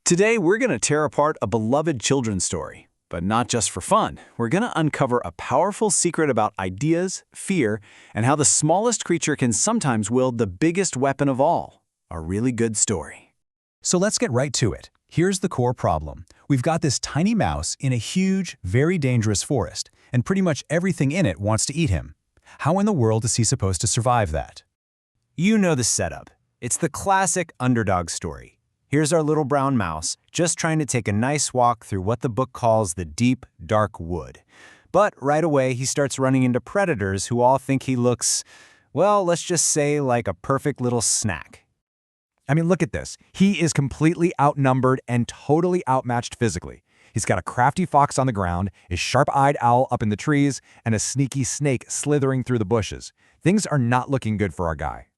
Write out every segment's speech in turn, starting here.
Today, we're going to tear apart a beloved children's story. But not just for fun. We're going to uncover a powerful secret about ideas, fear, and how the smallest creature can sometimes wield the biggest weapon of all, a really good story. So let's get right to it. Here's the core problem. We've got this tiny mouse in a huge, very dangerous forest, and pretty much everything in it wants to eat him. How in the world is he supposed to survive that? You know the setup. It's the classic underdog story. Here's our little brown mouse, just trying to take a nice walk through what the book calls the deep, dark wood. But right away, he starts running into predators who all think he looks, well, let's just say like a perfect little snack. I mean, look at this. He is completely outnumbered and totally outmatched physically. He's got a crafty fox on the ground, a sharp-eyed owl up in the trees, and a sneaky snake slithering through the bushes. Things are not looking good for our guy.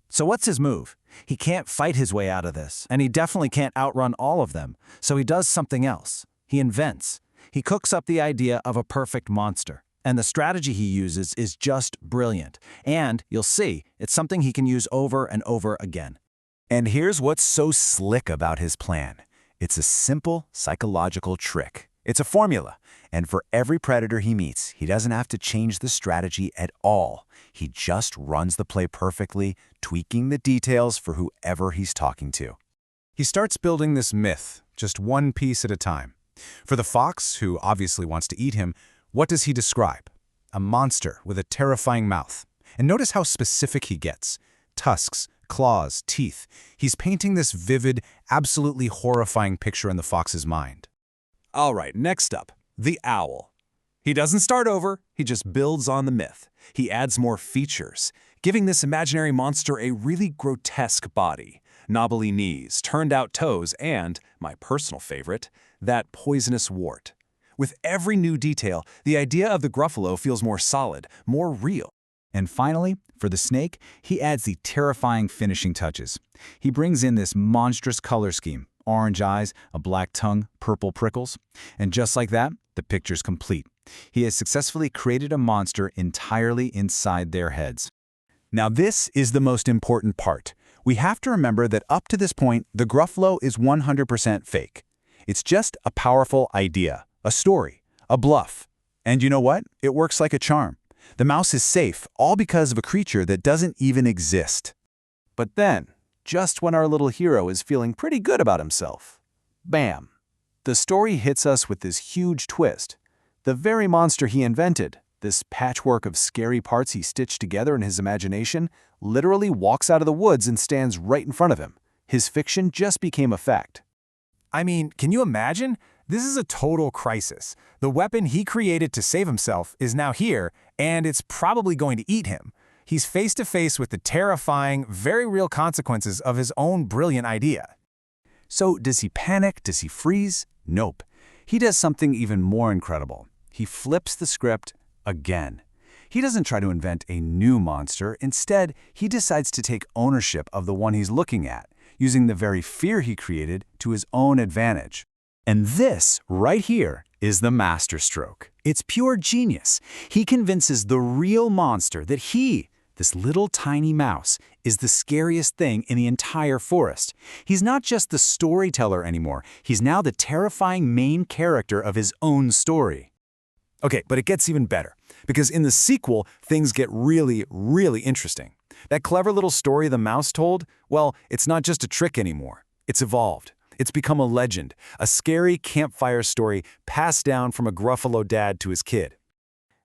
So what's his move? He can't fight his way out of this, and he definitely can't outrun all of them, so he does something else. He invents. He cooks up the idea of a perfect monster, and the strategy he uses is just brilliant. And, you'll see, it's something he can use over and over again. And here's what's so slick about his plan. It's a simple psychological trick. It's a formula, and for every predator he meets, he doesn't have to change the strategy at all. He just runs the play perfectly, tweaking the details for whoever he's talking to. He starts building this myth, just one piece at a time. For the fox, who obviously wants to eat him, what does he describe? A monster with a terrifying mouth. And notice how specific he gets. Tusks, claws, teeth. He's painting this vivid, absolutely horrifying picture in the fox's mind. All right, next up, the owl. He doesn't start over, he just builds on the myth. He adds more features, giving this imaginary monster a really grotesque body, knobbly knees, turned-out toes, and, my personal favorite, that poisonous wart. With every new detail, the idea of the Gruffalo feels more solid, more real. And finally, for the snake, he adds the terrifying finishing touches. He brings in this monstrous color scheme. Orange eyes, a black tongue, purple prickles. And just like that, the picture's complete. He has successfully created a monster entirely inside their heads. Now this is the most important part. We have to remember that up to this point, the Gruffalo is 100% fake. It's just a powerful idea, a story, a bluff. And you know what? It works like a charm. The mouse is safe, all because of a creature that doesn't even exist. But then, just when our little hero is feeling pretty good about himself, bam! The story hits us with this huge twist. The very monster he invented, this patchwork of scary parts he stitched together in his imagination, literally walks out of the woods and stands right in front of him. His fiction just became a fact. I mean, can you imagine? This is a total crisis. The weapon he created to save himself is now here, and it's probably going to eat him. He's face to face with the terrifying, very real consequences of his own brilliant idea. So does he panic? Does he freeze? Nope. He does something even more incredible. He flips the script again. He doesn't try to invent a new monster. Instead, he decides to take ownership of the one he's looking at, using the very fear he created to his own advantage. And this, right here, is the masterstroke. It's pure genius. He convinces the real monster that he, this little tiny mouse, is the scariest thing in the entire forest. He's not just the storyteller anymore. He's now the terrifying main character of his own story. Okay, but it gets even better, because in the sequel, things get really, really interesting. That clever little story the mouse told, well, it's not just a trick anymore. It's evolved. It's become a legend, a scary campfire story passed down from a Gruffalo dad to his kid.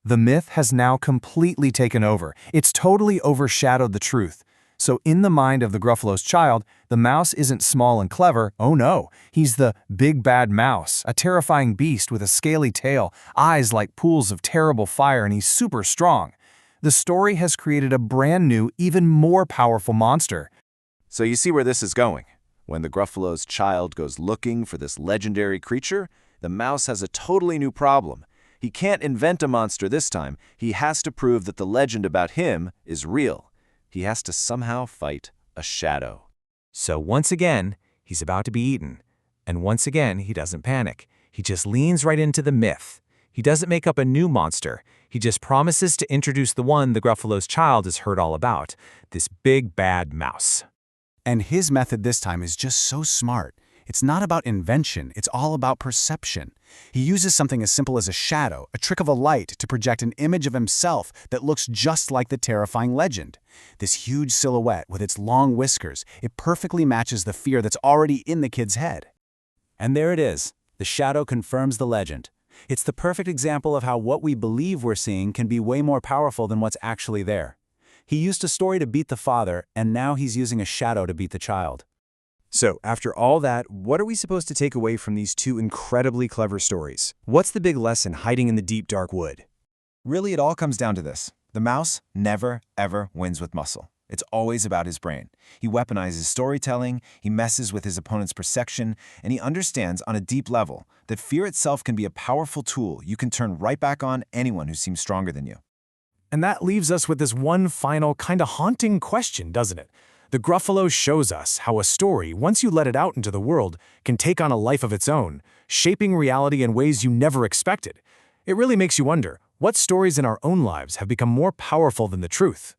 The myth has now completely taken over. It's totally overshadowed the truth. So in the mind of the Gruffalo's child, the mouse isn't small and clever. Oh no, he's the big bad mouse, a terrifying beast with a scaly tail, eyes like pools of terrible fire, and he's super strong. The story has created a brand new, even more powerful monster. So you see where this is going. When the Gruffalo's child goes looking for this legendary creature, the mouse has a totally new problem. He can't invent a monster this time. He has to prove that the legend about him is real. He has to somehow fight a shadow. So once again, he's about to be eaten. And once again, he doesn't panic. He just leans right into the myth. He doesn't make up a new monster. He just promises to introduce the one the Gruffalo's child has heard all about, this big bad mouse. And his method this time is just so smart. It's not about invention, it's all about perception. He uses something as simple as a shadow, a trick of a light, to project an image of himself that looks just like the terrifying legend. This huge silhouette with its long whiskers, it perfectly matches the fear that's already in the kid's head. And there it is. The shadow confirms the legend. It's the perfect example of how what we believe we're seeing can be way more powerful than what's actually there. He used a story to beat the father, and now he's using a shadow to beat the child. So, after all that, what are we supposed to take away from these two incredibly clever stories? What's the big lesson hiding in the deep, dark wood? Really, it all comes down to this. The mouse never, ever wins with muscle. It's always about his brain. He weaponizes storytelling, he messes with his opponent's perception, and he understands on a deep level that fear itself can be a powerful tool you can turn right back on anyone who seems stronger than you. And that leaves us with this one final, kind of haunting question, doesn't it? The Gruffalo shows us how a story, once you let it out into the world, can take on a life of its own, shaping reality in ways you never expected. It really makes you wonder, what stories in our own lives have become more powerful than the truth?